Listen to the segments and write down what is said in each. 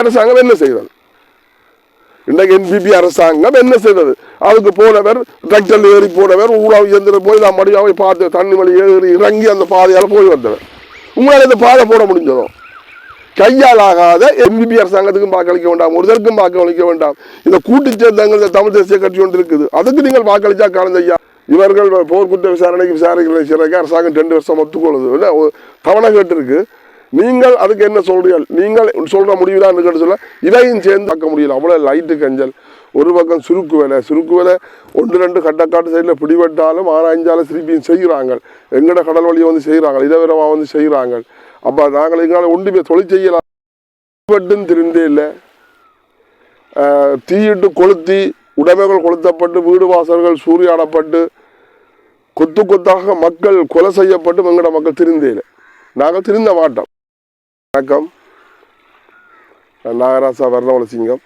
அரசாங்கம் என்ன செய்கிறது? இன்றைக்கு என்பிபி அரசாங்கம் என்ன செய்தது? அதுக்கு போனவர் டிராக்டர் ஏறி போனவர் ஊழல் இயந்திரம் போய் நான் மடியாவை பார்த்து தண்ணி வழி ஏறி இறங்கி அந்த பாதையால் போய் வந்தவர். உங்களால் இந்த பாதை போட முடிஞ்சதோ? கையால் ஆகாத என்பிபி அரசாங்கத்துக்கும் வாக்களிக்க வேண்டாம், ஒருத்தருக்கும் வாக்களிக்க வேண்டாம். இந்த கூட்டு சேர்ந்தங்கள் தமிழ் தேசிய கட்சி ஒன்று இருக்குது, அதுக்கு நீங்கள் வாக்களிச்சா காரணம் ஐயா. இவர்கள் போர்க்குற்ற விசாரணைக்கு அரசாங்கம் 2 வருஷம் ஒத்துக்கொள்ளுது, தவணை கேட்டிருக்கு. நீங்கள் அதுக்கு என்ன சொல்றீர்கள்? நீங்கள் சொல்ற முடிவுதான் கேட்டு சொல்ல இதையும் சேர்ந்து பார்க்க முடியல. அவ்வளோ லைட்டு கஞ்சல். ஒரு பக்கம் சுருக்கு வேலை 1-2 கட்டக்காட்டு சைடில் பிடிபட்டாலும் ஆராய்ஞ்சாலும் திருப்பியும் செய்கிறாங்க. எங்கட கடல் வழியை வந்து செய்கிறாங்க, இதவிரமாக வந்து செய்கிறாங்க. அப்போ நாங்கள் எங்களால் ஒன்றுமே தொழில் செய்யலாம். பிடிபட்டும் திருந்தே இல்லை. தீயிட்டு கொளுத்தி உடைமைகள் கொளுத்தப்பட்டு வீடு வாசல்கள் சூறையாடப்பட்டு கொத்து கொத்தாக மக்கள் கொலை செய்யப்பட்டு எங்கட மக்கள் திருந்தே இல்லை. நாங்கள் திருந்த மாட்டோம். வணக்கம், நாகராசா வர்ணவலசிங்கம்.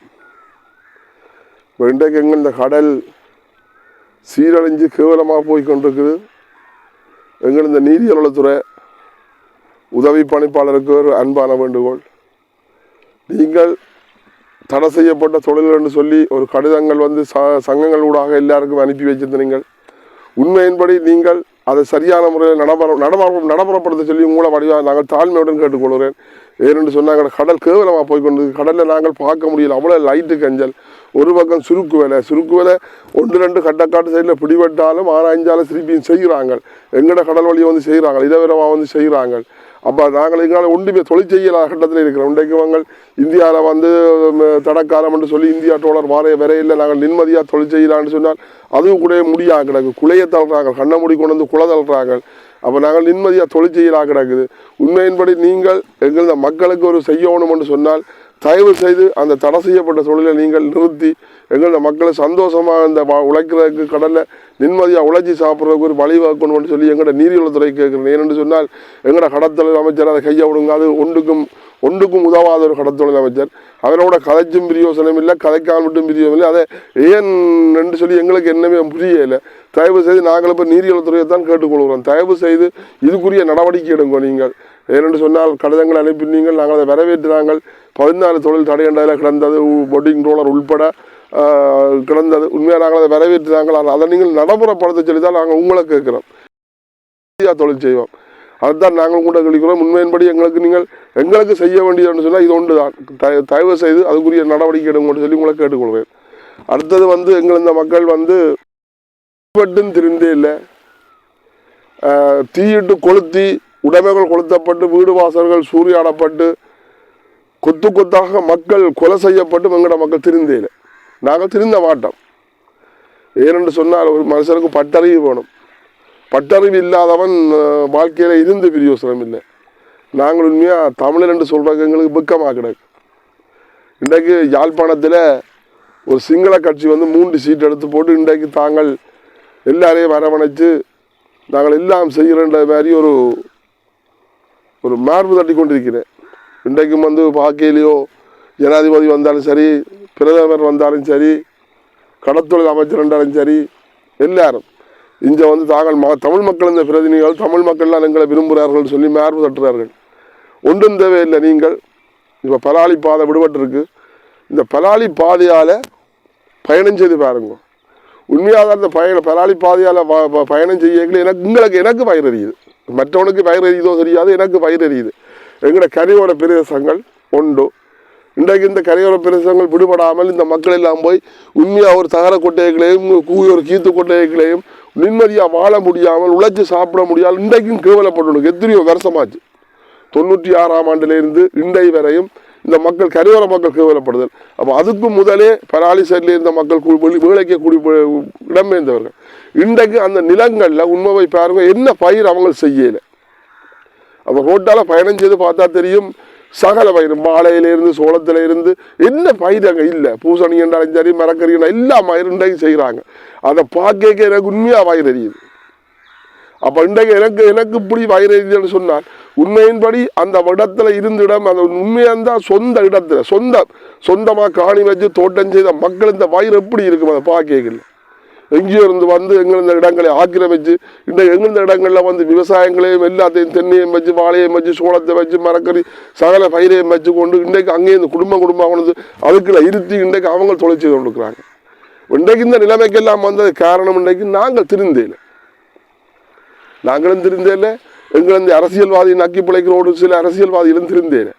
இன்றைக்கு எங்கள் இந்த கடல் சீரழிஞ்சு கேவலமாக போய் கொண்டிருக்குது. எங்கள் இந்த நீதியலுத்துறை உதவி பணிப்பாளருக்கு ஒரு அன்பான வேண்டுகோள். நீங்கள் தடை செய்யப்பட்ட தொழில்கள் என்று சொல்லி ஒரு கடிதங்கள் வந்து சங்கங்கள் ஊடாக எல்லாருக்கும் அனுப்பி வச்சிருந்தீங்கள். உண்மையின்படி நீங்கள் அதை சரியான முறையில் நடைமுறைப்படுத்த சொல்லி உங்களை வடிவாக நாங்கள் தாழ்மையுடன் கேட்டுக்கொள்கிறேன். ஏனென்று சொன்னாங்க, கடல் கேவலமாக போய்கொண்டு கடலில் நாங்கள் பார்க்க முடியல. அவ்வளோ லைட்டு கஞ்சல். ஒரு பக்கம் சுருக்கு வேலை 1-2 கட்டக்காட்டு சைடில் பிடிபட்டாலும் ஆராய்ஞ்சாலும் திருப்பியும் செய்கிறாங்க. எங்கட கடல் வழியை வந்து செய்கிறாங்க, இதவிரமாக வந்து செய்கிறாங்க. அப்போ நாங்கள் எங்களால் ஒன்றுமே தொழில் செய்யலாத கட்டத்தில் இருக்கிறோம். இன்றைக்கு நாங்கள் இந்தியாவில் வந்து தடக்காலம் என்று சொல்லி இந்தியா டோலர் வரையில் நாங்கள் நிம்மதியாக தொழில் செய்யலான்னு சொன்னால் அதுவும் கூட முடியாது கிடக்கு. குலையை தள்ளுறாங்க, கண்ணை மூடி கொண்டு வந்து குலை தள்ளுறாங்க. அப்போ நாங்கள் நிம்மதியாக தொழில் செய்யலாக கிடக்குது. உண்மையின்படி நீங்கள் எங்கள் மக்களுக்கு ஒரு செய்யணும் என்று சொன்னால் தயவு செய்து அந்த தடை செய்யப்பட்ட தொழிலை நீங்கள் நிறுத்தி எங்களோட மக்களை சந்தோஷமாக இந்த உழைக்கிறதுக்கு கடலில் நிம்மதியாக உழைச்சி சாப்பிட்றதுக்கு ஒரு வழிவகுக்கணும்னு சொல்லி எங்களோட நீரியல்துறை கேட்குறேன். ஏனென்று சொன்னால் எங்களோட கடத்தொழில் அமைச்சர் அதை கையை விடுங்க. அது ஒன்றுக்கும் உதவாத ஒரு கடத்தொழில் அமைச்சர். அவரோட கதைச்சும் பிரியோசனம் இல்லை, கதைக்கால் விட்டும் பிரியோசனம் இல்லை. அதை ஏன் என்று சொல்லி எங்களுக்கு என்னமே புரியலை. தயவு செய்து நாங்கள் இப்போ நீரியல்துறையை தான் கேட்டுக்கொள்கிறோம். தயவு செய்து இதுக்குரிய நடவடிக்கை எடுங்க. நீங்கள் ஏனென்று சொன்னால் கடிதங்கள் அனுப்பினீங்கள், நாங்கள் அதை வரவேற்றாங்கள். 14 தொழில் தடையண்டதில் கிடந்தது, பொட்டிங் ரோலர் உள்பட கிடந்தது. உண்மையாக நாங்கள் அதை வரவேற்றாங்கள். அதை நீங்கள் நடைமுறைப்படுத்த சொல்லி தான் நாங்கள் உங்களை கேட்குறோம். தொழில் செய்வோம், அதுதான் நாங்கள் கூட கழிக்கிறோம். உண்மையின்படி எங்களுக்கு செய்ய வேண்டியதுன்னு சொன்னால் இது ஒன்று தான். தயவு செய்து அதுக்குரிய நடவடிக்கை எடுங்கன்னு சொல்லி உங்களை கேட்டுக்கொள்வேன். அடுத்தது வந்து எங்கள் இந்த மக்கள் வந்து பிடிபட்டும் திருந்தே இல்லை. தீயிட்டு கொளுத்தி உடைமைகள் கொளுத்தப்பட்டு வீடு வாசல்கள் சூறையாடப்பட்டு கொத்து கொத்தாக மக்கள் கொலை செய்யப்பட்டு எங்கட மக்கள் திருந்தே இல்லை. நாங்கள் திருந்த மாட்டோம். ஏனென்று சொன்னால் ஒரு மனுஷனுக்கு பட்டறிவு வேணும். பட்டறிவு இல்லாதவன் வாழ்க்கையில் இருந்து பிரியோசனம் இல்லை. நாங்கள் உண்மையாக தமிழர் என்று சொல்கிறாங்க, எங்களுக்கு வெக்கமாக கிடக்கு. இன்றைக்கு யாழ்ப்பாணத்தில் ஒரு சிங்கள கட்சி வந்து 3 சீட் எடுத்து போட்டு இன்றைக்கு தாங்கள் எல்லாரையும் அரவணைச்சு நாங்கள் எல்லாம் செய்கிறன்ற மாதிரி ஒரு மார்பு தட்டி கொண்டிருக்கிறேன். இன்றைக்கும் வந்து பாக்கையிலையோ ஜனாதிபதி வந்தாலும் சரி, பிரதமர் வந்தாலும் சரி, கடத்தொழில் அமைச்சர் என்றாலும் சரி, எல்லாரும் இங்கே வந்து தாங்கள் தமிழ் மக்கள் இந்த பிரதிநிதிகள் தமிழ் மக்கள்லாம் எங்களை விரும்புகிறார்கள் சொல்லி மார்பு தட்டுறார்கள். ஒன்றும் தேவையில்லை. நீங்கள் இப்போ பலாலி பாதை விடுபட்டிருக்கு. இந்த பலாலி பாதையால் பயணம் செய்து பாருங்க. உண்மையாக அந்த பலாலி பாதையால் பயணம் செய்ய எனக்கு பயிர் எறியுது. மற்றவனுக்கு பயிர் எறியுதோ தெரியாது, எனக்கு பயிர் எறியுது. எங்களோட கரையோர பிரதேசங்கள் உண்டு. இன்றைக்கு இந்த கரையோர பிரதேசங்கள் விடுபடாமல் இந்த மக்கள் எல்லாம் போய் உண்மையாக ஒரு தகர கொட்டைகளையும் ஒரு கீத்து கொட்டைகளையும் நிம்மதியாக வாழ முடியாமல் உழைச்சி சாப்பிட முடியாமல் இன்றைக்கும் கேவலப்பட்டு எத்தனையோ வருஷமாச்சு. 96ஆம் ஆண்டிலிருந்து இன்றை வரையும் இந்த மக்கள் கரையோர மக்கள் கேவலப்படுதல். அப்போ அதுக்கு முதலே பராலி சைடில் இருந்த மக்கள் வேலைக்கு இடம்பெயர்ந்தவர்கள். இன்றைக்கு அந்த நிலங்களில் உண்மையை பாருங்க, என்ன பயிர் அவங்க செய்யலை. அப்போ ரோட்டால் பயணம் செய்து பார்த்தா தெரியும், சகல பயிர் வாழையிலிருந்து சோளத்திலிருந்து என்ன பயிர் அங்கே இல்லை. பூசணி என்றாலும் சரி, மரக்கறி எல்லா பயிர் இன்றைக்கு செய்கிறாங்க. அதை பார்க்க எனக்கு உண்மையாக வயிறு எரியுது. அப்போ இன்றைக்கு எனக்கு இப்படி வயிறு எரியுதுன்னு சொன்னால் உண்மையின்படி அந்த இடத்துல இருந்திடம் அந்த உண்மையாக இருந்தால் சொந்த இடத்துல சொந்தமாக காணி வச்சு தோட்டம் செய்த மக்கள் இந்த வயிறு எப்படி இருக்கும் அதை பார்க்கல. எங்கேயோ இருந்து வந்து எங்கிருந்த இடங்களை ஆக்கிரமிச்சு எங்கிருந்த இடங்களில் வந்து விவசாயங்களையும் எல்லாத்தையும் தென்னையும் வச்சு வாழையும் வச்சு சோளத்தை வச்சு மரக்கறி சகல பயிரையும் வச்சு கொண்டு இன்றைக்கு அங்கேயே இந்த குடும்பம் கொண்டு அதுக்குள்ள இருத்தி இன்றைக்கு அவங்க தொலைச்சி கொண்டிருக்கிறாங்க. இன்றைக்கு இந்த நிலைமைக்கெல்லாம் வந்தது காரணம் இன்றைக்கு நாங்களும் திருந்தேல எங்களது அரசியல்வாதி நக்கி பிழைக்கிறோடு சில அரசியல்வாதிகளும் திருந்தேல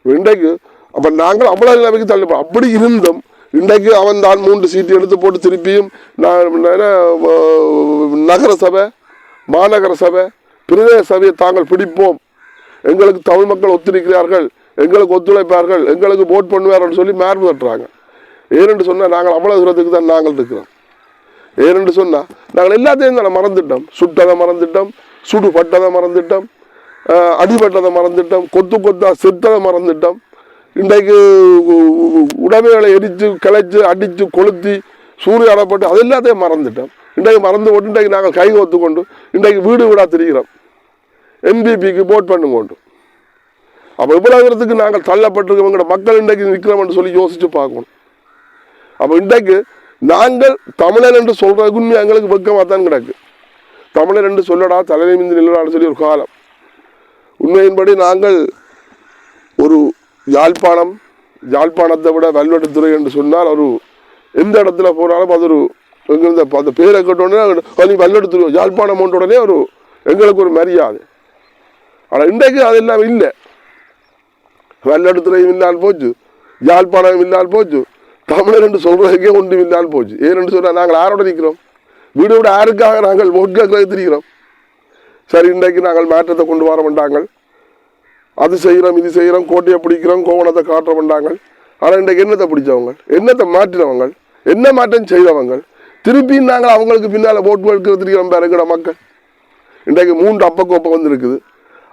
இன்றைக்கு. அப்போ நாங்கள் அவ்வளோ நிலைமைக்கு தள்ளப்போம். அப்படி இருந்தும் இன்றைக்கு அவன் தான் 3 சீட்டு எடுத்து போட்டு திருப்பியும் நகர சபை மாநகர சபை பிரதேச சபையை தாங்கள் பிடிப்போம், எங்களுக்கு தமிழ் மக்கள் ஒத்துழைக்கிறார்கள், எங்களுக்கு ஒத்துழைப்பார்கள், எங்களுக்கு ஓட் பண்ணுவார்கள் சொல்லி மார்பு தட்டுறாங்க. ஏனென்று சொன்னால் நாங்கள் அவ்வளோ தூரத்துக்கு தான் நாங்கள் இருக்கிறோம். ஏனென்று சொன்னால் நாங்கள் எல்லாத்தையும் தானே மறந்துட்டோம். சுட்டதை மறந்துட்டோம், சுடுபட்டதை மறந்துட்டோம், அடிபட்டதை மறந்துட்டோம், கொத்தா செத்ததை மறந்துட்டோம். இன்றைக்கு உடமைகளை எரித்து கிளைச்சி அடித்து கொளுத்தி சூரியப்பட்டு அது எல்லாத்தையும் மறந்துட்டோம். இன்றைக்கு மறந்து போட்டு இன்றைக்கு நாங்கள் கை ஒத்து கொண்டு இன்றைக்கு வீடு வீடாக திரிகிறோம், NPPக்கு போட் பண்ணுங்கொண்டு. அப்போ இவ்வளவுக்கு நாங்கள் தள்ளப்பட்டிருக்கவங்களோட மக்கள் இன்றைக்கு நிற்கிறோம்னு சொல்லி யோசித்து பார்க்கணும். அப்போ இன்றைக்கு நாங்கள் தமிழன் என்று சொல்கிறதுக்கு உண்மை எங்களுக்கு வெக்கமாக தான் கிடக்கு. தமிழர் என்று சொல்லடா தலைமை மிந்து நிலடான்னு சொல்லி ஒரு காலம். உண்மையின்படி நாங்கள் ஒரு யாழ்ப்பாணத்தை விட வல்வெட்டுத்துறை என்று சொன்னால் ஒரு எந்த இடத்துல போனாலும் அது ஒரு எங்கள் அந்த பேரை கேட்டோடனே நீ வல்வெட்டுத்துறை யாழ்ப்பாணம் உடனே ஒரு எங்களுக்கு ஒரு மரியாதை. ஆனால் இன்றைக்கு அதெல்லாம் இல்லை. வல்வெட்டுத்துறையும் இல்லாமல் போச்சு, யாழ்ப்பாணம் இல்லாமல் போச்சு, தமிழர் என்று சொல்றதுக்கே ஒன்றும் இல்லாமல் போச்சு. ஏனென்று சொன்னால் நாங்கள் யாரோட நிற்கிறோம்? வீடு விட யாருக்காக நாங்கள் ஓட்காக திரிகிறோம். சரி, இன்றைக்கு நாங்கள் மாற்றத்தை கொண்டு வர மாட்டாங்கள், அது செய்கிறோம் இது செய்கிறோம், கோட்டையை பிடிக்கிறோம், கோவணத்தை காட்ட மாட்டாங்க. ஆனால் இன்றைக்கு என்னத்தை பிடிச்சவங்க, என்னத்தை மாற்றினவங்க, என்ன மாற்றம் செய்தவங்க, திருப்பி நாங்கள் அவங்களுக்கு பின்னால் ஓட்டு எடுக்கிறோம். எங்கட மக்கள் இன்றைக்கு 3 அப்பக்கோப்பை வந்துருக்குது.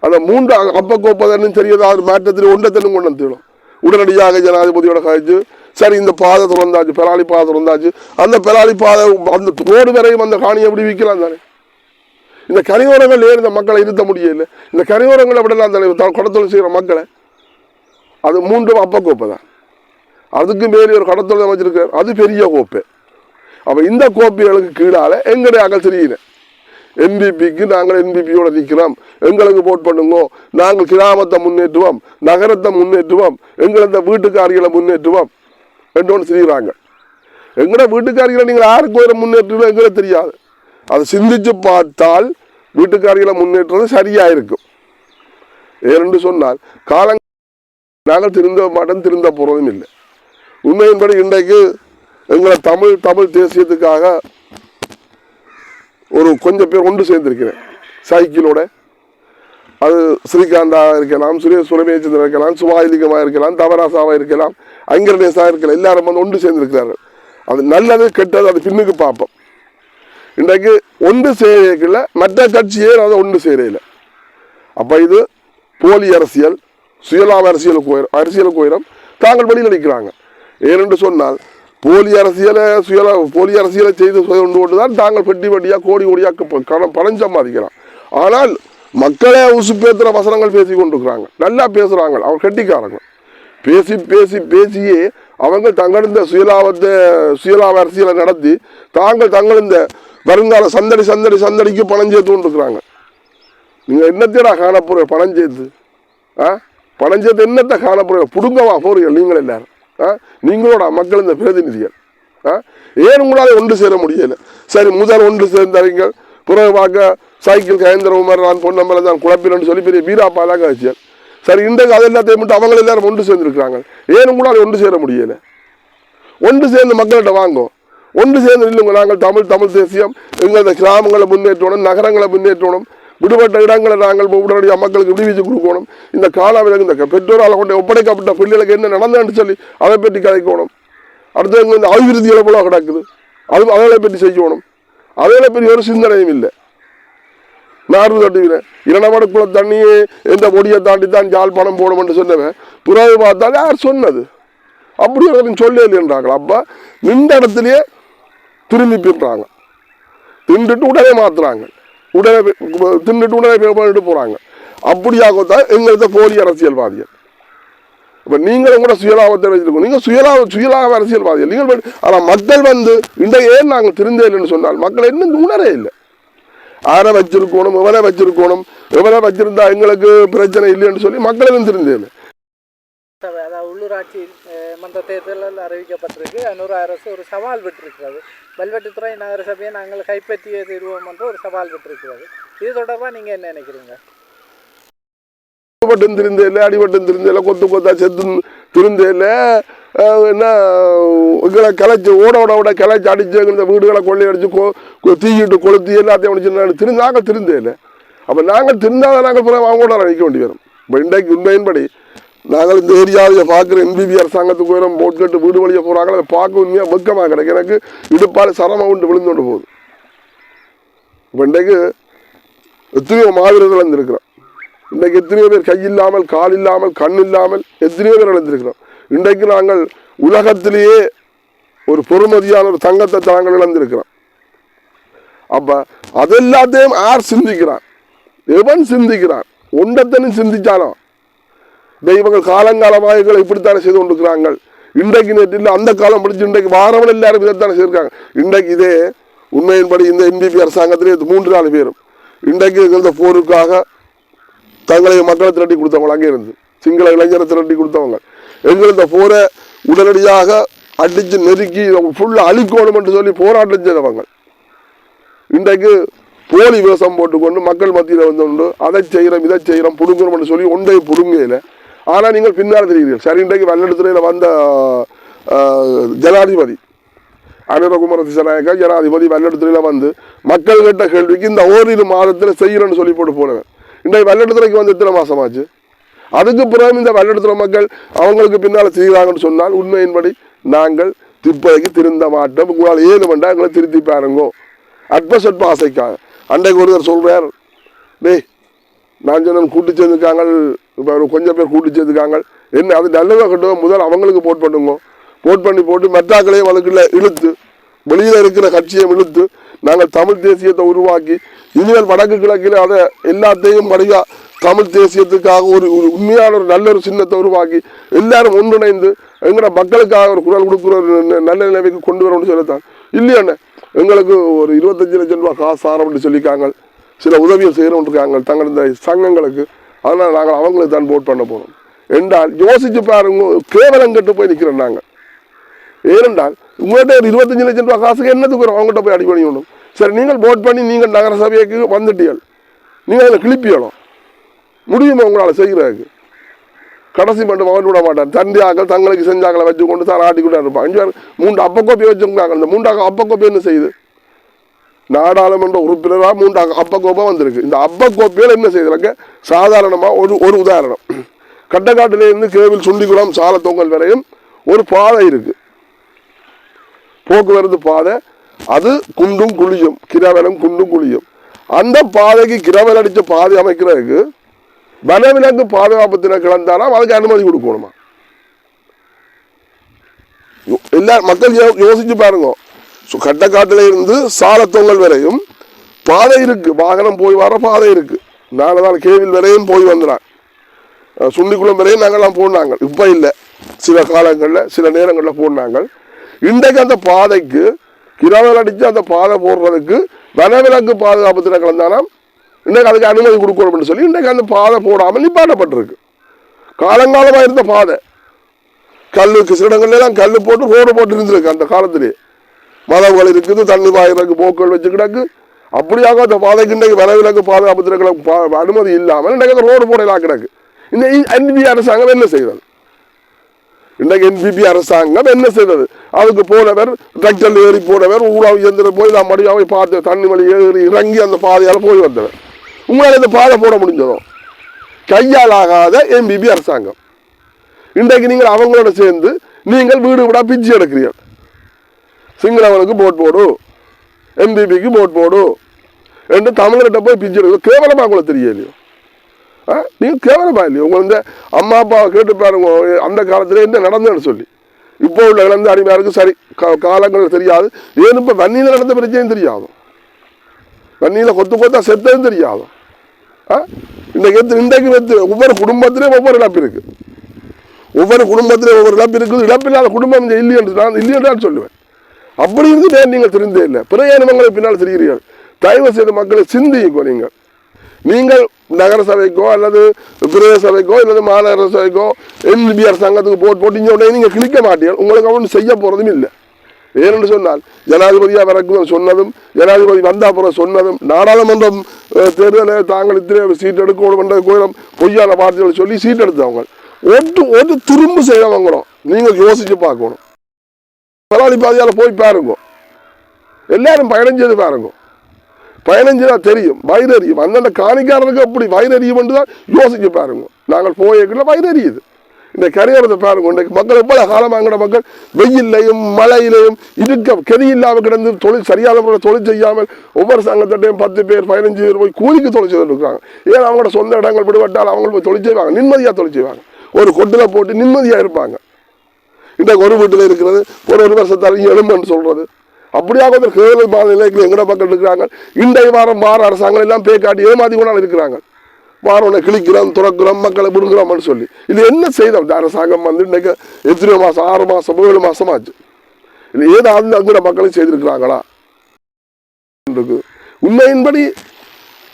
அந்த 3 அப்பக்கோப்பை தெரியாத மாற்றத்தில் ஒன்றத்திலும் கொண்டு வந்துடும். உடனடியாக ஜனாதிபதியோட கழிச்சு சரி இந்த பாதை திறந்தாச்சு, பெராளி பாதை திறந்தாச்சு, அந்த பெராளி பாதை அந்த ரோடு வரையும் அந்த காணியை எப்படி விற்கலாம் தானே. இந்த கரையோரங்கள் ஏன் இந்த மக்களை இருத்த முடியல? இந்த கரையோரங்களை விடலாம் தானே கடத்தொழில் செய்கிற மக்களை. அது 3 அப்பக்கோப்பை தான். அதுக்கு மேலே ஒரு கடத்தொழில் அமைச்சிருக்கார், அது பெரிய கோப்பை. அப்போ இந்த கோப்பைகளுக்கு கீழால் எங்களுடைய அகல் தெரியல. NPPக்கு நாங்கள் NPPயோட நிற்கிறோம், எங்களுக்கு போட் பண்ணுங்க, நாங்கள் கிராமத்தை முன்னேற்றுவோம், நகரத்தை முன்னேற்றுவோம், எங்களது வீட்டுக்காரிகளை முன்னேற்றுவோம் என்று செய்கிறாங்க. எங்களோட வீட்டுக்காரிகளை நீங்கள் யாருக்கு ஒரு முன்னேற்றுவோம் எங்களுக்கு தெரியாது. அதை சிந்திச்சு பார்த்தால் வீட்டுக்காரிகளை முன்னேற்றது சரியாக இருக்கும். ஏனென்று சொன்னால் காலங்கள் நாங்கள் திருந்த மாட்டோம், திருந்த போகிறதும் இல்லை. உண்மையின்படி இன்றைக்கு எங்களை தமிழ் தேசியத்துக்காக ஒரு கொஞ்சம் பேர் ஒன்று சேர்ந்திருக்கிறேன். சைக்கிளோட அது ஸ்ரீகாந்தாக இருக்கலாம், சுரேமேச்சந்திரன் இருக்கலாம், சுவாயிலிகமாக இருக்கலாம், தவராசாவாக இருக்கலாம், ஐங்கரநேசாக இருக்கலாம், எல்லாரும் வந்து ஒன்று சேர்ந்திருக்கிறார்கள். அது நல்லது கெட்டது அது பின்னுக்கு பார்ப்போம். இன்றைக்கு ஒன்று சேரையில் மற்ற கட்சியே அதை ஒன்று சேரையில். அப்போ இது போலி அரசியல், சுயலாப அரசியலுக்கு உயரம் தாங்கள் வெளியில் நிற்கிறாங்க. ஏனென்று சொன்னால் போலி அரசியலை செய்து கொண்டு தான் தாங்கள் பெட்டியாக கோடியாக பணம் சம்பாதிக்கிறான். ஆனால் மக்களே உசுப்பேத்துற வசனங்கள் பேசி கொண்டிருக்கிறாங்க, நல்லா பேசுகிறாங்க, அவங்க கட்டிக்காரங்க. பேசியே அவங்க தங்கள் இந்த சுயலாப அரசியலை நடத்தி தாங்கள் இந்த வருங்கால சந்தடிக்கு பணம் சேர்த்து கொண்டிருக்கிறாங்க. நீங்கள் என்னத்தேடா காணப்போற பணம் சேர்த்து? பணம் சேர்த்து என்னத்தை காணப்போற? புடுங்கவா போறீங்க நீங்கள் எல்லாரும்? நீங்களோட மக்கள் இந்த பிரதிநிதிகள் ஏன் உங்களால் ஒன்று சேர முடியலை? சரி, முதல் ஒன்று சேர்ந்தவர்கள் பிறகு பார்க்க சைக்கிள் கயந்திரகுமார் நான் பொன்னம்பல தான் குழப்பினு சொல்லி பெரிய வீராப்பாலாம் காட்சியார். சரி, இன்றைக்கு அது எல்லாத்தையும் மட்டும் அவங்க எல்லாரும் ஒன்று சேர்ந்துருக்கிறாங்க. ஏன் உங்களால் ஒன்று சேர முடியலை? ஒன்று சேர்ந்து மக்கள்கிட்ட வாங்கும், ஒன்று சேர்ந்து இல்லைங்க. நாங்கள் தமிழ் தேசியம், எங்களது கிராமங்களை முன்னேற்றணும், நகரங்களை முன்னேற்றணும், விடுபட்ட இடங்களை நாங்கள் உடனடியாக மக்களுக்கு விடுவிச்சு கொடுக்கணும். இந்த காலாவில் இந்த பெற்றோரால் கொண்டு ஒப்படைக்கப்பட்ட பிள்ளைகளுக்கு என்ன நடந்தேன்னு சொல்லி அதை பற்றி கதைக்கணும். அடுத்து இந்த அபிவிருத்திகளை போல கிடக்குது, அதை பற்றி செய்யணும். அதே பற்றி ஒரு சிந்தனையும் இல்லை. நார்வு தட்டுகிறேன் இரணவடக்குள்ள தண்ணியே எந்த கொடியை தாண்டி தான் யாழ்ப்பாணம் போகணும் என்று சொன்னவன் பிறகு பார்த்தாலே யார் சொன்னது? அப்படி சொல்ல இல்லைன்றாங்களா? அப்போ நின்ற இடத்துலையே திரும்பி பின்றாங்க, தின்றுட்டு உடனே மாற்றுறாங்க, தின்னுட்டு உடனே பண்ணிட்டு போகிறாங்க. அப்படியாகத்தான் எங்களுக்கு போலி அரசியல்வாதிகள். இப்போ நீங்களும் கூட சுயலாபத்தை வச்சிருக்கோம். நீங்கள் சுயலாப அரசியல்வாதிகள் நீங்கள். ஆனால் மக்கள் இன்றைக்கு ஏன் நாங்கள் திருந்தே இல்லைன்னு சொன்னால் மக்கள் இன்னும் உணரே இல்லை. யாரை வச்சிருக்கணும், எவனை வச்சிருக்கணும், எவனை வச்சிருந்தா எங்களுக்கு பிரச்சனை இல்லைன்னு சொல்லி மக்கள் இன்னும் திருந்தே இல்லை. அதாவது உள்ளூராட்சி மன்ற தேர்தலில் அறிவிக்கப்பட்டிருக்கு. அன்னூறு அரசு ஒரு சவால் விட்டிருக்கிறது. வல்வெட்டித்துறை நகர சபையை நாங்கள் கைப்பற்றிய தீர்வோம் என்று ஒரு சவால் விட்டிருக்கிறது. இது தொடர்பாக நீங்கள் என்ன நினைக்கிறீங்க? அடிபட்டும் திருந்தையில், அடிபட்டும் திருந்தையில், கொத்து கொத்தா செத்து திருந்தையில் என்ன எங்களை கிளச்சி ஓட கிளச்சி அடிச்சு இந்த வீடுகளை கொள்ளையடிச்சு தீயிட்டு கொளுத்தி எல்லாத்தையும் அடிச்சு நாங்கள் திருந்தையில். அப்போ நாங்கள் திருந்தாத நாங்கள் பிறகு அவங்களோட நினைக்க வேண்டி வரும். இப்போ இன்றைக்கு உண்மையின்படி நாங்கள் இந்த ஏரியாவில் பார்க்குற என்பிபி அரசாங்கத்துக்கு உயரம் போட் கட்டு வீடு வழியாக போகிறாங்களோ அதை பார்க்க உண்மையாக வெக்கமாக கிடக்கு. எனக்கு இடுப்பால் சரமாக உண்டு விழுந்தோண்டு போகுது. இப்போ இன்றைக்கு எத்தனையோ மாவீரர்கள் வந்திருக்கிறோம். இன்றைக்கு எத்தனையோ பேர் கையில்லாமல், கால் இல்லாமல், கண் இல்லாமல் எத்தனையோ பேர் இழந்திருக்கிறோம். இன்றைக்கு நாங்கள் உலகத்திலேயே ஒரு பொறுமதியான ஒரு தங்கத்தை தாங்கள் இழந்திருக்கிறோம். அப்போ அதெல்லாத்தையும் யார் சிந்திக்கிறான்? எவன் சிந்திக்கிறான்? ஒன்றத்தனும் சிந்திச்சானோ? தெய்வங்கள் காலங்காலமாக எங்களை இப்படித்தானே செய்து கொண்டிருக்கிறாங்க. இன்றைக்கு நேற்று இல்லை, அந்த காலம் படித்து இன்றைக்கு வாரவன் எல்லாரும் இதைத்தானே செய்திருக்காங்க. இன்றைக்கு இதே உண்மையின்படி இந்த என்பிபி அரசாங்கத்திலே 3-4 பேரும் இன்றைக்கு இந்த போருக்காக தங்களை மக்களை திரட்டி கொடுத்தவங்க, அங்கே இருந்து சிங்கள இளைஞரை திரட்டி கொடுத்தவங்க, எங்கள் இந்த போரை உடனடியாக அடித்து நெருக்கி ஃபுல்லாக அழிக்கணும் என்று சொல்லி போராட்டம் செய்தவங்க இன்றைக்கு போலி வேஷம் போட்டுக்கொண்டு மக்கள் மத்தியில் வந்து அதை செய்கிறோம் இதை செய்கிறோம் புடுங்கணும் என்று சொல்லி ஒன்றை புடுங்கையில். ஆனால் நீங்கள் பின்னால் தெரிகிறீர்கள். சரி, இன்றைக்கு வல்லெடுத்துறையில் வந்த ஜனாதிபதி அனுரகுமார திசாநாயக்கா ஜனாதிபதி வல்லெடுத்துறையில் வந்து மக்கள் கேட்ட கேள்விக்கு இந்த ஓரிரு மாதத்தில் செய்கிறேன்னு சொல்லி போட்டு போனவன் இன்றைக்கு வல்லெடுத்துறைக்கு வந்து எத்தனை மாதமாச்சு? அதுக்கு பிறகு இந்த வல்லெடுத்துறை மக்கள் அவங்களுக்கு பின்னால் செய்கிறாங்கன்னு சொன்னால் உண்மையின்படி நாங்கள் திப்பைக்கு திருந்த மாட்டோம். உங்களால் ஏழு வேண்டாம் எங்களை திருத்தி பாருங்கோ. அற்ப சொற்ப ஆசைக்காக அன்றைக்கு ஒருவர் சொல்கிறார், டேய் நான் சொன்ன கூட்டு சேர்ந்துருக்காங்க, இப்போ கொஞ்சம் பேர் கூட்டு சேர்ந்துருக்காங்க, என்ன அது நல்லதாக கட்டுவோம், முதல் அவங்களுக்கு போட் பண்ணுங்க, போட்டு மெட்டாக்களையும் அதுக்குள்ள இழுத்து வெளியில் இருக்கிற கட்சியை இழுத்து நாங்கள் தமிழ் தேசியத்தை உருவாக்கி இனிமேல் வடக்கு கிழக்கில் அதை எல்லாத்தையும் வடிவாக தமிழ் தேசியத்துக்காக ஒரு உண்மையான ஒரு நல்ல ஒரு சின்னத்தை உருவாக்கி எல்லாரும் ஒன்றிணைந்து எங்களோட மக்களுக்காக ஒரு குரல் கொடுக்குற ஒரு நல்ல நிலைமைக்கு கொண்டு வரணும்னு சொல்லத்தான். இல்லையாண்ணே எங்களுக்கு ஒரு 25 லட்சம் ரூபா காசு ஆரம்பிட்டு சொல்லிக்காங்க, சில உதவியை செய்கிறோம் இருக்காங்க தங்கள் இந்த சங்கங்களுக்கு. அதனால் நாங்கள் அவங்களுக்கு தான் போட் பண்ண போகிறோம் என்றால் யோசிச்சு பாருங்க, கேவலம் கட்டு போய் நிற்கிறோம் நாங்கள். ஏனென்றால் உங்கள்கிட்ட ஒரு 25 லட்சம் ரூபா காசுக்கு என்னத்துக்கு வரும்? அவங்ககிட்ட போய் அடி பண்ணிக்கணும். சரி, நீங்கள் போட் பண்ணி நீங்கள் நகர சபைக்கு வந்துட்டீர்கள், நீங்கள் அதில் கிளிப்பியணும் முடியுமா உங்களால் செய்கிறதுக்கு? கடைசி மட்டும் அவன் விட மாட்டான். தண்டியாக்கள் தங்களுக்கு செஞ்சாக்களை வச்சு கொண்டு தான் ஆட்டிக்கிட்டே இருப்பான். 3 அப்பக்கோப்பி வச்சுருக்காங்க. இந்த 3 அப்பக்கோப்பி என்ன செய்யுது? நாடாளுமன்ற உறுப்பினராக 3 அப்பக்கோப்பா வந்திருக்கு. இந்த அப்பக்கோப்பியில் என்ன செய்யறாங்க? சாதாரணமாக ஒரு உதாரணம், கட்டக்காட்டிலேருந்து கேவில் சுண்டிக்குளம் சாலத்தொங்கல் வரையும் ஒரு பாதை இருக்கு, போக்குவரத்து பாதை. அது குண்டும் குழியும், கிரவலம் குண்டும் குழியும். அந்த பாதைக்கு கிரவல் அடித்த பாதை அமைக்கிறதுக்கு வனவிலங்கு பாதுகாப்பு திணைக்களம் அதுக்கு அனுமதி கொடுக்கணுமா? எல்லா மக்கள் யோசிச்சு பாருங்க. கட்டக்காட்டில இருந்து சாலத்தொங்கல் வரையும் பாதை இருக்கு, வாகனம் போய் வர பாதை இருக்கு. நாங்கள் கேவில் வரையும் போய் வந்துடான், சுண்டிக்குளம் வரையும் நாங்கள்லாம் போனாங்க. இப்போ இல்லை, சில காலங்களில் சில நேரங்களில் போனாங்க. இன்றைக்கு அந்த பாதைக்கு கிரவல் அடித்து அந்த பாதை போடுறதுக்கு வனவிலங்கு பாதுகாப்பு திணைக்களம் தானா இன்றைக்கு அதுக்கு அனுமதி கொடுக்கணும்னு சொல்லி இன்றைக்கு அந்த பாதை போடாமல் நிப்பாட்டப்பட்டிருக்கு. காலங்காலமாக இருந்த பாதை கல்லுக்கு சில இடங்கள்லாம் கல் போட்டு ரோடு போட்டு இருந்திருக்கு. அந்த காலத்திலே மதங்கள் இருக்குது, தண்ணி பாயிறதுக்கு போக்குகள் வச்சு கிடக்கு. அப்படியாக அந்த பாதைக்கு இன்றைக்கு வனவிலங்கு பாதுகாப்பு திணைக்களம் அனுமதி இல்லாமல் இன்றைக்கு அந்த ரோடு போடலாம் கிடக்கு. இந்த என்பிபி அரசாங்கம் என்ன செய்தது? இன்றைக்கு என்பிபி அரசாங்கம் என்ன செய்தது? அதுக்கு போனவர் டிராக்டர் ஏறி போனவர் ஊழாவு இயந்திரம் போய் நான் மடியாவை பார்த்து தண்ணி வழி ஏறி இறங்கி அந்த பாதையால் போய் வந்தவர். உங்களால் இந்த பாதை போட முடிஞ்சதோ? கையால் ஆகாத என்பிபி அரசாங்கம். இன்றைக்கு நீங்கள் அவங்களோட சேர்ந்து நீங்கள் வீடு விடா பிச்சு எடுக்கிறீர்கள். சிங்களவனுக்கு போட் போடு, என்பிபிக்கு போட் போடு என்று தமிழர்கிட்ட போய் பிச்சு எடுக்க கேவலமாக கூட தெரியலையோ? நீங்கள் கேவலமாக இல்லையோ? உங்களை இந்த அம்மா அப்பாவை கேட்டு பாருங்க, அந்த காலத்தில் என்ன நடந்ததுன்னு சொல்லி. இப்போ உள்ள இழந்த அடிமையாருக்கு சரி காலங்கள் தெரியாது. ஏன் இப்போ வன்னியில் நடந்த பிரச்சனையும் தெரியாது, வன்னியில் கொத்தா செத்ததும் தெரியாது. இன்றைக்கு ஒவ்வொரு குடும்பத்திலையும் ஒவ்வொரு இழப்பு இருக்கு. ஒவ்வொரு குடும்பத்திலும் ஒவ்வொரு இழப்பு இருக்குது. இழப்பில்லாத குடும்பம் இல்லை என்று நான் இல்லை என்று நான் சொல்லுவேன். அப்படி இருந்து நீங்கள் திருந்தே இல்லை. பிரயாணங்களை பின்னால் திரிகிறீர்கள். தயவு செய்த மக்களை சிந்திக்கோ. நீங்கள் நகர சபைக்கோ அல்லது பிரதேச சபைக்கோ அல்லது மாநகர சபைக்கோ NLB அரசாங்கத்துக்கு போட்டீங்க உடனே நீங்கள் கிளிக்க மாட்டீர்கள். உங்களுக்கு அவன் செய்ய போகிறதும் இல்லை. ஏனென்று சொன்னால் ஜனாதிபதியாக வரக்கும் சொன்னதும், ஜனாதிபதி வந்தாப்புறம் சொன்னதும், நாடாளுமன்றம் தேர்தலில் தாங்கள் இத்தனை சீட் எடுக்கணும் என்ற கோயிலும் பொய்யான வார்த்தைகளை சொல்லி சீட் எடுத்தவங்க ஒரு திரும்ப செய்யவங்களும் நீங்கள் யோசிச்சு பார்க்கணும். முதலாளி பாதையால் போய் பாருங்க, எல்லாரும் பயணம் செய்து பாருங்க. பயணம் செய்தால் தெரியும், வயிறறியும். அந்தந்த காணிக்காரருக்கு அப்படி வயிறறியும் என்று தான் யோசிச்சு பாருங்க. நாங்கள் போய்க்குள்ள வயிறறியுது. இந்த கரையோரத்தை பாருங்க. இன்றைக்கு மக்கள் எவ்வளோ காலமாங்கிற மக்கள் வெயிலையும் மழையிலையும் இருக்க கெதி இல்லாமல் கிடந்து தொழில் சரியான முறையில் தொழில் செய்யாமல் ஒவ்வொரு சங்கத்திட்டையும் 10 பேர் 15 பேர் போய் கூலிக்கு தொழில் செய்துட்டு இருக்காங்க. ஏன் அவங்களோட சொந்த இடங்கள் விடுபட்டால் அவங்க போய் தொழில் செய்வாங்க, நிம்மதியாக தொழில் செய்வாங்க. ஒரு கொட்டில் போட்டு நிம்மதியாக இருப்பாங்க. இன்றைக்கு ஒரு வீட்டில் இருக்கிறது ஒரு வருஷத்தால் எலும்புன்னு சொல்கிறது. அப்படியாக ஒரு கேரள மாநிலத்தில் எங்கட மக்கள் இருக்கிறாங்க. இன்றைய வாரம் அரசாங்கம் எல்லாம் பே காட்டி ஏமாதி கொண்டாலும் இருக்கிறாங்க. வாரம் கிழிக்கிறோம், துறக்கிறோம், மக்களை விடுக்கிறோம்னு சொல்லி இது என்ன செய்தோம்? இந்த அரசாங்கம் வந்து இன்றைக்கு எத்தனை மாதம், 6 மாதம் 7 மாதம் ஆச்சு. இல்லை ஏதாவது அங்குற மக்களும் செய்திருக்கிறாங்களா? உண்மையின்படி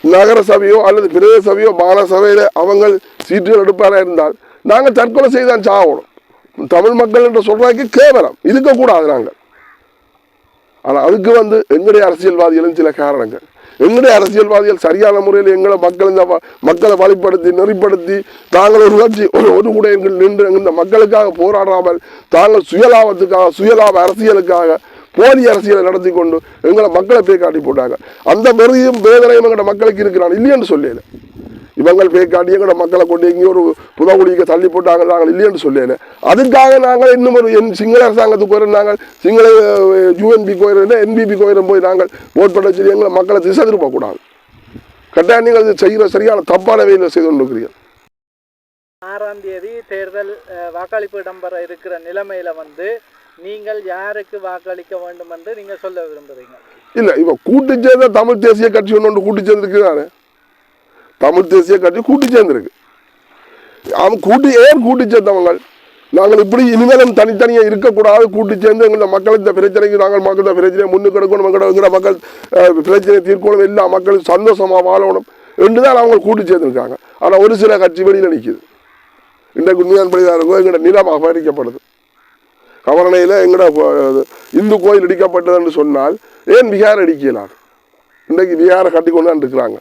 நகர சபையோ அல்லது பிரதேச சபையோ மாநகர சபையில் அவங்க சீட்டுகள் எடுப்பாராக இருந்தால் நாங்கள் தற்கொலை செய்தான் சாகணும். தமிழ் மக்கள் என்று சொல்றதுக்கு கேவலம் இருக்கக்கூடாது நாங்கள். ஆனால் அதுக்கு வந்து எங்களுடைய அரசியல்வாதிகளும் சில காரணங்கள். எங்களுடைய அரசியல்வாதிகள் சரியான முறையில் எங்களை மக்களை வழிப்படுத்தி நெறிப்படுத்தி தாங்கள் ஒரு கட்சி ஒரு கூட நின்று இந்த மக்களுக்காக போராடாமல் தாங்கள் சுயலாப அரசியலுக்காக போலி அரசியலை நடத்தி கொண்டு எங்களை மக்களை போய் காட்டி போட்டாங்க. அந்த வெறியும் வேதனையும் எங்களோட மக்களுக்கு இருக்கிறான் இல்லையென்று சொல்லல. இவங்கள் போய் காட்டி எங்களோட மக்களை கொண்டு எங்கேயும் ஒரு புதகுழிக்க தள்ளி போட்டாங்க நாங்கள் இல்லையென்று சொல்லல. அதுக்காக நாங்கள் இன்னும் ஒரு சிங்கள அரசாங்கத்துக்கு போயிடும், நாங்கள் சிங்கள UNP கோயிலும் NBP கோயிலும் போய் நாங்கள் ஓட் பண்ண சொல்லி எங்களை மக்களை திசை திருப்பக்கூடாது. கட்டாயம் நீங்கள் இது செய்கிற சரியான தப்பான வேலையில் செய்து கொண்டிருக்கிறீர்கள். 6ஆம் தேதி தேர்தல் வாக்களிப்பு இடம்பெற இருக்கிற நிலைமையில வந்து நீங்கள் யாருக்கு வாக்களிக்க வேண்டும் என்று நீங்க சொல்ல விரும்புறீங்க? இல்லை, இப்போ கூட்டு சேர்ந்த தமிழ் தேசிய கட்சி ஒன்று கூட்டு சேர்ந்துருக்குதானே. தமிழ் தேசிய கட்சி கூட்டு சேர்ந்திருக்கு. அவன் கூட்டு சேர்ந்தவங்க நாங்கள் இப்படி இனிமேலும் தனித்தனியாக இருக்கக்கூடாது, கூட்டு சேர்ந்து எங்களை மக்கள் இந்த பிரச்சனைக்கு நாங்கள் மக்கள் பிரச்சனையை முன்னுக்கு எடுக்கணும், எங்களை மக்கள் பிரச்சனையை தீர்க்கணும், எல்லா மக்களும் சந்தோஷமாக வாழணும் என்று தான் அவங்க கூட்டு சேர்ந்துருக்காங்க. ஆனால் ஒரு சில கட்சி வெளியில் நிற்கிது. இன்றைக்கு உண்மையான்படிதான் இருக்கும். எங்களோட நிலம் அபகரிக்கப்படுது. கவரணையில் எங்களோட இந்து கோயில் இடிக்கப்பட்டது என்று சொன்னால் ஏன் விகாரம் இடிக்கலாது? இன்றைக்கு விகாரம் கட்டி கொண்டு தான் இருக்கிறாங்க.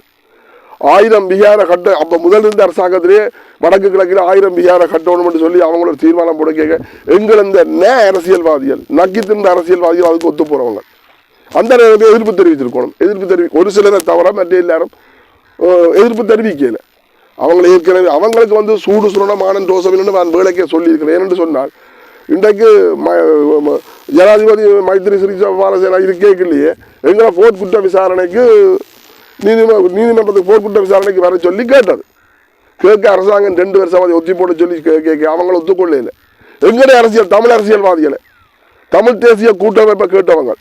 1000 விகார கட்ட அப்போ முதல் இருந்த அரசாங்கத்திலே வடக்கு கிழக்கில் 1000 விகார கட்டணும் என்று சொல்லி அவங்களோட தீர்மானம் போட கேட்க எங்கள் இந்த அரசியல்வாதிகள் நக்கி திருந்த அரசியல்வாதிகள் அதுக்கு ஒத்து போகிறவங்க அந்த நேரத்தில் எதிர்ப்பு தெரிவிச்சிருக்கணும். ஒரு சிலரை தவிர மற்ற எல்லாரும் எதிர்ப்பு தெரிவிக்கல. அவங்களை ஏற்கனவே அவங்களுக்கு வந்து சூடு சுரணமான டோசமின்னு நான் வேலைக்கே சொல்லியிருக்கிறேன். ஏனென்று சொன்னால் இன்றைக்கு ஜனாதிபதி மைத்திரி சிறிசேனா இது கேட்கலையே எங்களை போர் குற்ற விசாரணைக்கு நீதிமன்றத்துக்கு போர்க்குற்ற விசாரணைக்கு வர சொல்லி கேட்டது. கேட்க அரசாங்கம் 2 வருஷம் அதை ஒத்தி போட சொல்லி கேட்க அவங்களை ஒத்துக்கொள்ள இல்லை. எங்களுடைய அரசியல் தமிழ் அரசியல்வாதிகளை தமிழ் தேசிய கூட்டமைப்பை கேட்டவங்க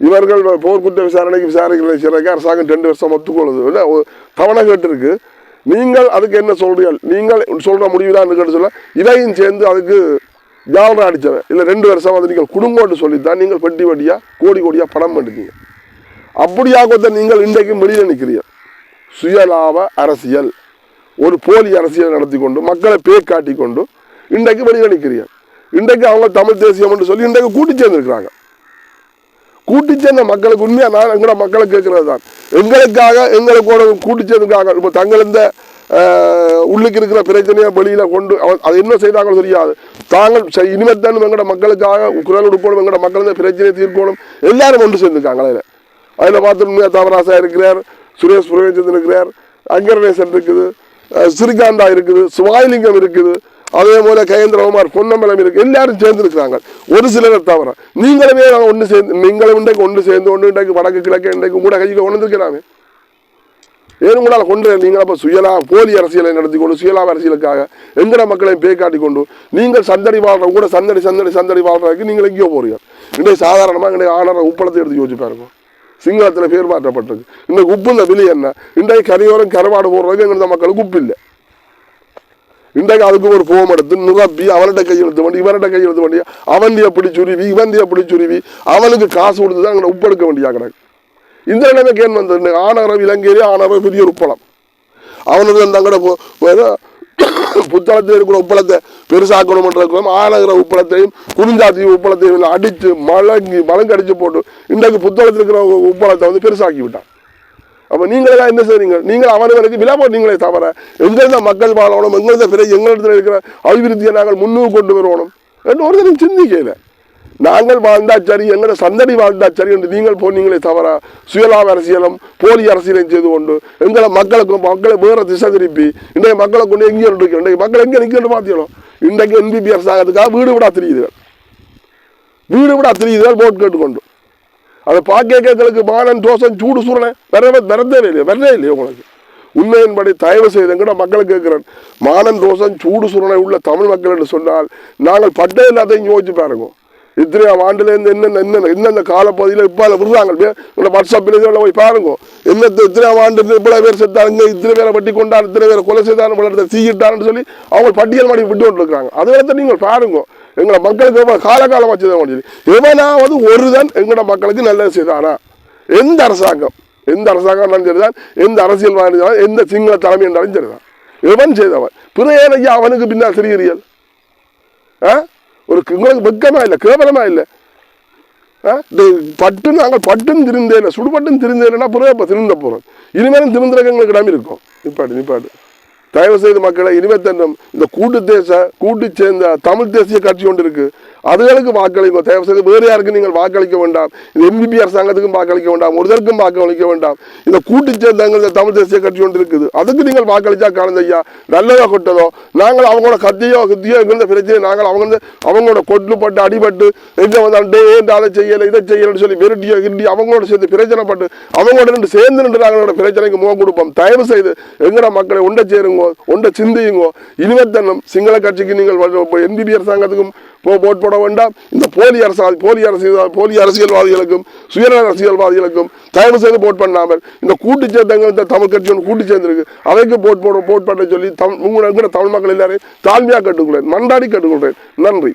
இவர்கள் போர்க்குற்ற விசாரணைக்கு அரசாங்கம் 2 வருஷம் ஒத்துக்கொள்ளுது தவணை கேட்டிருக்கு. நீங்கள் அதுக்கு என்ன சொல்றீர்கள்? நீங்கள் சொல்ற முடிவுதான் கேட்டு சொல்ல இதையும் சேர்ந்து அதுக்கு ஜாலரா அடிச்சவன் இல்லை 2 வருஷம் அது நீங்கள் குடும்பம்னு சொல்லித்தான் நீங்கள் பெட்டி வட்டியா கோடியா பணம் பண்ணிட்டீங்க. அப்படியாக நீங்கள் இன்றைக்கும் வெளியில் நிற்கிறீர்கள். சுயலாப அரசியல், ஒரு போலி அரசியலை நடத்தி கொண்டு மக்களை பேய் காட்டி கொண்டு இன்றைக்கு வெளியில் நிற்கிறீர்கள். இன்றைக்கு அவங்க தமிழ் தேசியம் என்று சொல்லி இன்றைக்கு கூட்டி சேர்ந்துருக்கிறாங்க. கூட்டி சேர்ந்த மக்களுக்கு உண்மையாக நான் எங்களோட மக்களை கேட்கறது தான் எங்களுக்காக எங்களுக்கோட கூட்டி சேர்ந்துருக்காங்க. இப்போ தங்கள் இந்த உள்ளுக்கு இருக்கிற பிரச்சனையை வெளியில் கொண்டு அது என்ன செய்தாங்கன்னு தெரியாது. தாங்கள் இனிமேத்தான் எங்களோட மக்களுக்காக குரல் கொடுக்கணும், எங்களோட மக்கள் இந்த பிரச்சனையை தீர்க்கணும், எல்லாரும் ஒன்று சேர்ந்துருக்காங்க. அதில் பார்த்து தவராசா இருக்கிறார், சுரேஷ் புரவேச்சந்திரன் இருக்கிறார், அங்கரணேசன் இருக்குது, ஸ்ரீகாந்தா இருக்குது, சுவாயிலிங்கம் இருக்குது, அதே போல கயேந்திரகுமார் பொன்னம்பலம் இருக்கு, எல்லாரும் சேர்ந்துருக்கிறாங்க. ஒரு சிலரை தவிர நீங்களுமே ஒன்று சேர்ந்து நீங்களும் இன்றைக்கு ஒன்று சேர்ந்து ஒன்று இன்றைக்கு வடக்கு கிழக்கு இன்றைக்கு கூட கைக்கு கொண்டு இருக்கிறாங்க. ஏன் கூட கொண்டு நீங்கள் அப்போ போலி அரசியலை நடத்தி கொண்டு சுயலாப அரசியலுக்காக எங்கட மக்களையும் பேய் காட்டி கொண்டு நீங்கள் சந்தடி வாழ்ற கூட சந்தடி வாழ்றதுக்கு நீங்கள் எங்கேயோ போறீங்க. இன்றைக்கு சாதாரணமாக இன்றைக்கு ஆனரை உப்பளத்தை எடுத்து யோசிச்சு பாருங்க. சிங்களத்தில் பேர் மாற்றப்பட்டிருக்கு. இன்றைக்கு உப்பு இந்த விலை என்ன? இன்றைக்கு கரையோரம் கரவாடு போடுறதுக்கு எங்கள் மக்களுக்கு உப்பு இல்லை. இன்றைக்கு அதுக்கு ஒரு போம் எடுத்து நிரப்பி அவன்கிட்ட கையெழுத்து பண்ணி இவன்கிட்ட கையெழுத்து பண்ணி அவன் எப்படி சுருவி இவன் எப்படி சுருவி அவனுக்கு காசு கொடுத்து தான் அங்கே உப்பெடுக்க வேண்டியா கிடக்கு. இந்த நிலைமைக்கு ஏன் வந்தது? ஆனவரம் இலங்கையிலே ஆனவரம் பெரிய ஒரு உப்பளம். அவனுக்கு தங்கட புத்தளத்தில் இருக்கிற உப்பளத்தை பெருசாக்கணும் ஆனகிற உப்பளத்தையும் குறிஞ்சாத்தி உப்பளத்தையும் அடித்து மலங்கடிச்சு போட்டு இன்றைக்கு புத்தளத்தில் இருக்கிற உப்பளத்தை வந்து பெருசாக்கி விட்டான். அப்போ நீங்களெல்லாம் என்ன செய்றீங்க? நீங்கள் அவனுக்கு விழா போட்டீங்களே தவிர எங்கிருந்த மக்கள் வாழணும், எங்கிருந்த பிறகு எங்களிடத்தில் இருக்கிற அபிவிருத்தியை நாங்கள் முன்னுக்கு கொண்டு வருவோம் என்று ஒருத்தரும் சிந்திக்கல. நாங்கள் வாழ்ந்தா சரி, எங்களோட சந்தடி வாழ்ந்தா சரி என்று நீங்கள் போனீங்களே தவிர சுயலாப அரசியலும் போலி அரசியலையும் செய்து கொண்டு எங்களை மக்களை வேற திசை திருப்பி இன்றைய மக்களை கொண்டு எங்கே இருக்கிறோம். இன்றைக்கு மக்கள் எங்கே நிற்கணும் பார்த்தீங்களோ? இன்றைக்கு NPP அரசாங்கத்துக்காக வீடு விடா தெரியுதுகள் போட் கேட்டுக்கொண்டு அதை பார்க்கங்களுக்கு மானன் தோசம் சூடு சூறனை வரதே இல்லையா உங்களுக்கு? உண்மையின்படி தயவு செய்து கூட மக்களை கேட்கிறேன், மானன் ரோசன் சூடு சுரணை உள்ள தமிழ் மக்கள் என்று சொன்னால் நாங்கள் பட்ட எல்லாத்தையும் யோசிச்சு பாருங்க. இத்தனையாம் ஆண்டுலேருந்து என்னென்ன காலப்பகுதியில் இப்போ விடுறாங்க வாட்ஸ்அப்பில் இதில் போய் பாருங்க. இத்தனையாம் ஆண்டு இவ்வளோ பேர் செத்தாருங்க, இத்தனை பேரை வட்டி கொண்டாரு, இத்தனை பேரை கொலை செய்தாரு, இவ்வளோ தீயிட்டாருன்னு சொல்லி அவங்க பட்டியல் மாடி விட்டு கொண்டிருக்கிறாங்க. அதுவரை நீங்கள் பாருங்க, எங்களை மக்களுக்கு காலகாலமாக செய்த முடியும். எவனாவது ஒருதன் எங்களோட மக்களுக்கு நல்லது செய்தானா? எந்த அரசாங்கம் இருந்தாலும் சரிதான், எந்த அரசியல்வாதி எந்த சிங்கள தலைமை என்றாலும் சரிதான், எவன் செய்தவன் பிறையா அவனுக்கு பின்னால் சிறியறியல் ஒரு உங்களுக்கு வெக்கமா இல்லை, கேவலமா இல்லை. நாங்கள் பட்டும் திருந்தேன் சுடுபட்டும் திருந்தேன்னா பிறகு இப்போ திருந்த போகிறோம். இனிமேலும் திருந்துறதுக்கு எங்களுக்கு இடம் இருக்கும். நிப்பாட்டு தயவு செய்து மக்களை இனிமேல் தன்னும் இந்த கூட்டு சேர்ந்த தமிழ் தேசிய கட்சி ஒன்று இருக்கு, அதுகளுக்கு வாக்களிங்க. தயவு செய்து வேறு யாருக்கு நீங்கள் வாக்களிக்க வேண்டாம். இந்த NPP அரசாங்கத்துக்கும் வாக்களிக்க வேண்டாம், ஒருத்தருக்கும் வாக்களிக்க வேண்டாம். இந்த கூட்டு சேர்ந்த தமிழ் தேசிய கட்சி ஒன்று இருக்குது, அதுக்கு நீங்கள் வாக்களிச்சா காரணம் ஐயா நல்லதோ கொட்டதோ நாங்கள் அவங்களோட கத்தியோ எங்கிருந்த பிரச்சனை நாங்கள் அவங்களோட கொட்டுப்பட்டு அடிபட்டு எங்கே வந்தாண்டே அதை செய்யலை இதை செய்யலைன்னு சொல்லி வெறுட்டியோ கிண்டி அவங்களோட சேர்ந்து பிரச்சனைப்பட்டு அவங்களோட சேர்ந்து நின்று நாங்களோட பிரச்சனைக்கு முகம் கொடுப்போம். தயவு செய்து எங்களோட மக்களை ஒன்றை சேருங்க, ஒன்றை சிந்தியுங்கோ. இனிமேல் தன்னும் சிங்கள கட்சிக்கு நீங்கள் NPP அரசாங்கத்துக்கும் போட் போட வேண்டாம். இந்த போலி அரசியல்வாதிகளுக்கும் சுயநல அரசியல்வாதிகளுக்கும் தயவு செய்து போட் பண்ணாமல் இந்த கூட்டு சேர்ந்தவங்க தமிழ் கட்சி ஒன்று கூட்டு சேர்ந்திருக்கு, அவைக்கு போட் பண்ண சொல்லி உங்களோட தமிழ் மக்கள் எல்லாரையும் தாழ்மையாக கேட்டுக்கொள்கிறேன், மன்றாடி கேட்டுக்கொள்கிறேன். நன்றி.